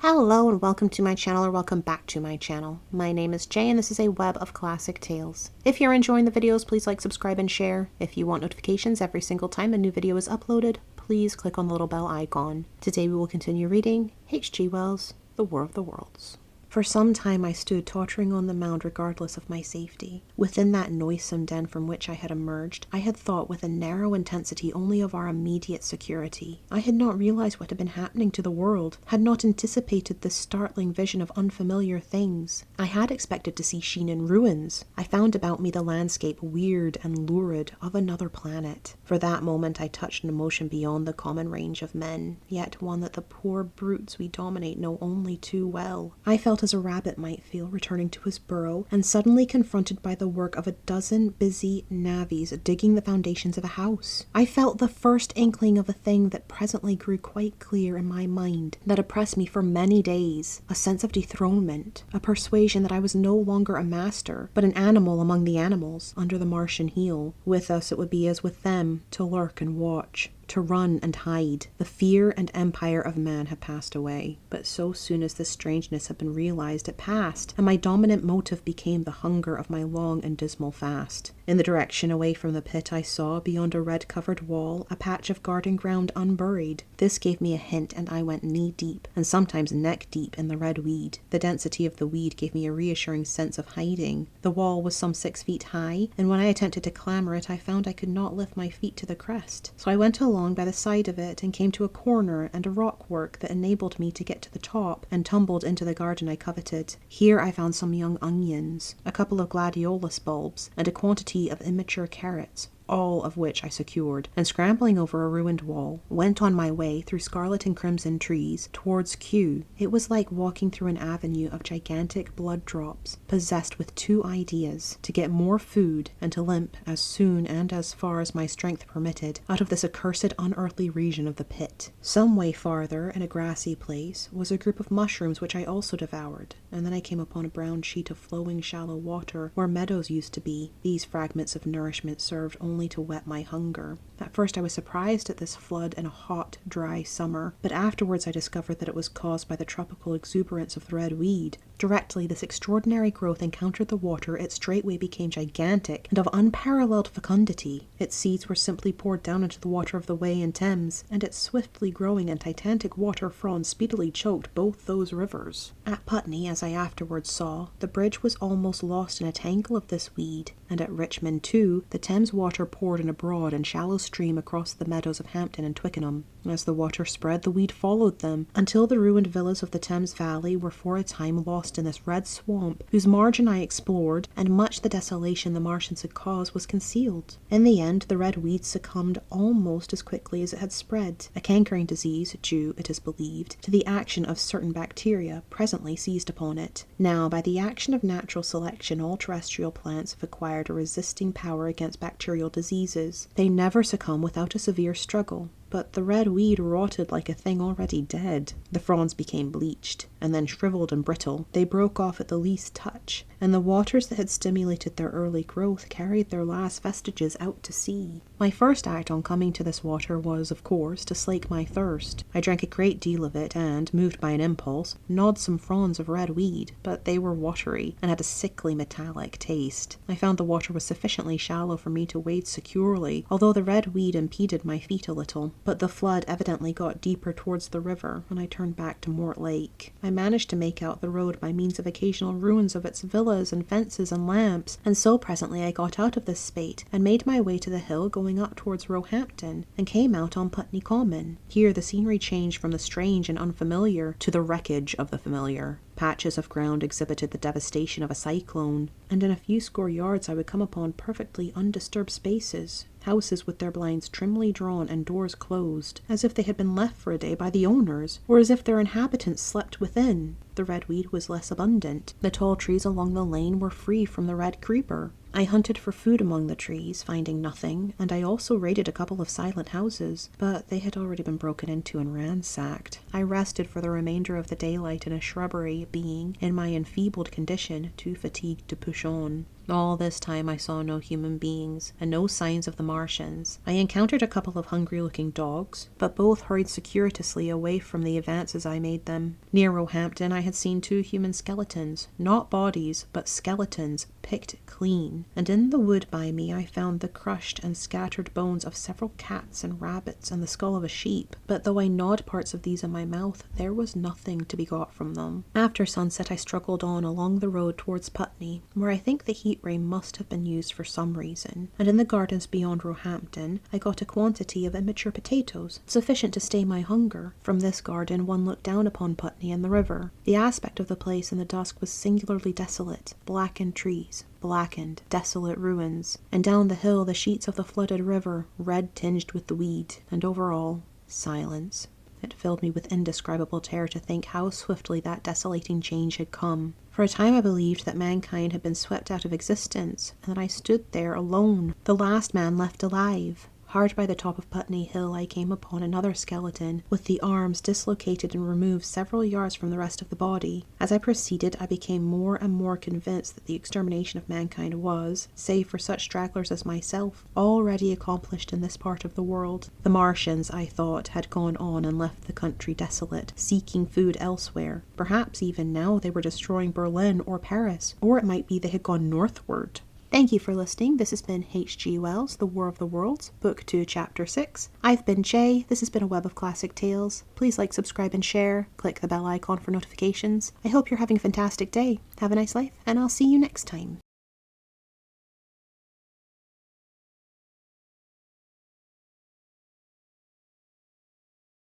Hello and welcome to my channel, or welcome back to my channel. My name is Jay and this is a web of classic tales. If you're enjoying the videos, please like, subscribe, and share. If you want notifications every single time a new video is uploaded, please click on the little bell icon. Today we will continue reading H.G. Wells' The War of the Worlds. For some time I stood tottering on the mound regardless of my safety. Within that noisome den from which I had emerged, I had thought with a narrow intensity only of our immediate security. I had not realized what had been happening to the world, had not anticipated this startling vision of unfamiliar things. I had expected to see Sheenan ruins. I found about me the landscape weird and lurid of another planet. For that moment I touched an emotion beyond the common range of men, yet one that the poor brutes we dominate know only too well. I felt as a rabbit might feel returning to his burrow and suddenly confronted by the work of a dozen busy navvies digging the foundations of a house. I felt the first inkling of a thing that presently grew quite clear in my mind, that oppressed me for many days, a sense of dethronement, a persuasion that I was no longer a master, but an animal among the animals, under the Martian heel. With us it would be as with them, to lurk and watch, to run and hide. The fear and empire of man had passed away, but so soon as this strangeness had been realized, it passed, and my dominant motive became the hunger of my long and dismal fast. In the direction away from the pit I saw, beyond a red-covered wall, a patch of garden ground unburied. This gave me a hint, and I went knee-deep, and sometimes neck-deep, in the red weed. The density of the weed gave me a reassuring sense of hiding. The wall was some 6 feet high, and when I attempted to clamber it, I found I could not lift my feet to the crest. So I went along by the side of it and came to a corner and a rock work that enabled me to get to the top, and tumbled into the garden I coveted. Here I found some young onions, a couple of gladiolus bulbs, and a quantity of immature carrots, all of which I secured, and scrambling over a ruined wall, went on my way through scarlet and crimson trees towards Kew. It was like walking through an avenue of gigantic blood drops, possessed with two ideas: to get more food, and to limp as soon and as far as my strength permitted out of this accursed unearthly region of the pit. Some way farther, in a grassy place, was a group of mushrooms which I also devoured, and then I came upon a brown sheet of flowing shallow water where meadows used to be. These fragments of nourishment served only to whet my hunger. At first I was surprised at this flood in a hot, dry summer, but afterwards I discovered that it was caused by the tropical exuberance of the red weed. Directly this extraordinary growth encountered the water, it straightway became gigantic and of unparalleled fecundity. Its seeds were simply poured down into the water of the Wey and Thames, and its swiftly growing and titanic water fronds speedily choked both those rivers. At Putney, as I afterwards saw, the bridge was almost lost in a tangle of this weed, and at Richmond too, the Thames water poured in a broad and shallow stream across the meadows of Hampton and Twickenham. As the water spread, the weed followed them, until the ruined villas of the Thames Valley were for a time lost in this red swamp, whose margin I explored, and much the desolation the Martians had caused was concealed. In the end, the red weed succumbed almost as quickly as it had spread. A cankering disease, due, it is believed, to the action of certain bacteria, presently seized upon it. Now, by the action of natural selection, all terrestrial plants have acquired a resisting power against bacterial diseases. They never succumb without a severe struggle. But the red weed rotted like a thing already dead. The fronds became bleached, and then shriveled and brittle. They broke off at the least touch, and the waters that had stimulated their early growth carried their last vestiges out to sea. My first act on coming to this water was, of course, to slake my thirst. I drank a great deal of it, and, moved by an impulse, gnawed some fronds of red weed, but they were watery, and had a sickly metallic taste. I found the water was sufficiently shallow for me to wade securely, although the red weed impeded my feet a little. But the flood evidently got deeper towards the river when I turned back to Mortlake. I managed to make out the road by means of occasional ruins of its villas and fences and lamps, and so presently I got out of this spate and made my way to the hill going up towards Roehampton, and came out on Putney Common. Here the scenery changed from the strange and unfamiliar to the wreckage of the familiar. Patches of ground exhibited the devastation of a cyclone, and in a few score yards I would come upon perfectly undisturbed spaces, houses with their blinds trimly drawn and doors closed, as if they had been left for a day by the owners, or as if their inhabitants slept within. The red weed was less abundant. The tall trees along the lane were free from the red creeper. I hunted for food among the trees, finding nothing, and I also raided a couple of silent houses, but they had already been broken into and ransacked. I rested for the remainder of the daylight in a shrubbery, being, in my enfeebled condition, too fatigued to push on. All this time I saw no human beings, and no signs of the Martians. I encountered a couple of hungry-looking dogs, but both hurried circuitously away from the advances I made them. Near Roehampton I had seen 2 human skeletons, not bodies, but skeletons, picked clean, and in the wood by me I found the crushed and scattered bones of several cats and rabbits and the skull of a sheep, but though I gnawed parts of these in my mouth, there was nothing to be got from them. After sunset I struggled on along the road towards Putney, where I think the heat ray must have been used for some reason, and in the gardens beyond Roehampton I got a quantity of immature potatoes, sufficient to stay my hunger. From this garden one looked down upon Putney and the river. The aspect of the place in the dusk was singularly desolate. Blackened trees, blackened, desolate ruins, and down the hill the sheets of the flooded river, red tinged with the weed, and over all, silence. It filled me with indescribable terror to think how swiftly that desolating change had come. For a time I believed that mankind had been swept out of existence, and that I stood there alone, the last man left alive. Hard by the top of Putney Hill I came upon another skeleton, with the arms dislocated and removed several yards from the rest of the body. As I proceeded, I became more and more convinced that the extermination of mankind was, save for such stragglers as myself, already accomplished in this part of the world. The Martians, I thought, had gone on and left the country desolate, seeking food elsewhere. Perhaps even now they were destroying Berlin or Paris, or it might be they had gone northward. Thank you for listening. This has been H.G. Wells' The War of the Worlds, Book 2, Chapter 6. I've been Jay. This has been a Web of Classic Tales. Please like, subscribe, and share. Click the bell icon for notifications. I hope you're having a fantastic day. Have a nice life, and I'll see you next time.